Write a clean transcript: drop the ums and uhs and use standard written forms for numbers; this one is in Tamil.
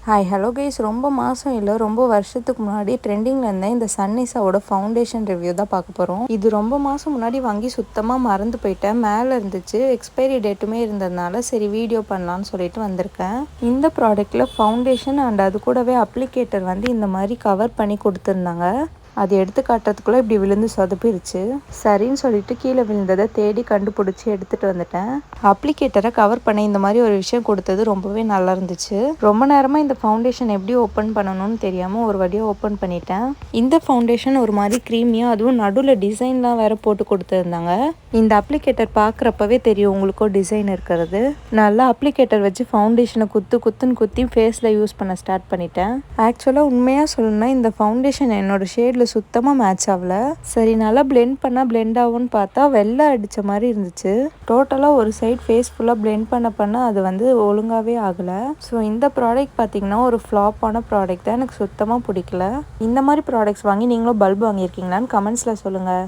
ஹாய் ஹலோ கைஸ், ரொம்ப மாதம் இல்லை ரொம்ப வருஷத்துக்கு முன்னாடி ட்ரெண்டிங்கில் இருந்த இந்த சன்னிஸாவோட ஃபவுண்டேஷன் ரிவ்யூ தான் பார்க்க போகிறோம். இது ரொம்ப மாதம் முன்னாடி வாங்கி சுத்தமாக மறந்து போயிட்டேன். மேலே இருந்துச்சு, எக்ஸ்பைரி டேட்டுமே இருந்ததுனால சரி வீடியோ பண்ணலான்னு சொல்லிட்டு வந்திருக்கேன். இந்த ப்ராடக்ட்டில் ஃபவுண்டேஷன் அண்ட் அது கூடவே அப்ளிகேட்டர் வந்து இந்த மாதிரி கவர் பண்ணி கொடுத்துருந்தாங்க. அது எடுத்து காட்டுறதுக்குள்ளே இப்படி விழுந்து சொதப்பிருச்சு. சரின்னு சொல்லிட்டு கீழே விழுந்ததை தேடி கண்டுபிடிச்சி எடுத்துகிட்டு வந்துட்டேன். அப்ளிகேட்டரை கவர் பண்ண இந்த மாதிரி ஒரு விஷயம் கொடுத்தது ரொம்பவே நல்லா இருந்துச்சு. ரொம்ப நேரமாக இந்த ஃபவுண்டேஷன் எப்படி ஓப்பன் பண்ணணும்னு தெரியாமல் ஒரு வழியாக ஓப்பன் பண்ணிட்டேன். இந்த ஃபவுண்டேஷன் ஒரு மாதிரி க்ரீமியாக, அதுவும் நடுவில் டிசைன்லாம் வேறு போட்டு கொடுத்துருந்தாங்க. இந்த அப்ளிகேட்டர் பார்க்குறப்பவே தெரியும் உங்களுக்கோ டிசைன் இருக்கிறது. நல்லா அப்ளிகேட்டர் வச்சு ஃபவுண்டேஷனை குத்துன்னு குத்தி ஃபேஸில் யூஸ் பண்ண ஸ்டார்ட் பண்ணிட்டேன். ஆக்சுவலாக உண்மையாக சொல்லணும்னா இந்த ஃபவுண்டேஷன் என்னோட ஷேடில் சுத்தமாக மேட்ச் ஆகல. சரி நல்லா பிளெண்ட் பண்ணால் பிளெண்ட் ஆகும்னு பார்த்தா வெள்ளை அடித்த மாதிரி இருந்துச்சு. டோட்டலாக ஒரு சைட் ஃபேஸ் ஃபுல்லாக பிளெண்ட் பண்ண அது வந்து ஒழுங்காகவே ஆகலை. ஸோ இந்த ப்ராடக்ட் பார்த்திங்கன்னா ஒரு ஃப்ளாப்பான ப்ராடக்ட் தான். எனக்கு சுத்தமாக பிடிக்கல. இந்த மாதிரி ப்ராடக்ட்ஸ் வாங்கி நீங்களும் பல்ப் வாங்கியிருக்கீங்களான்னு கமெண்ட்ஸில் சொல்லுங்கள்.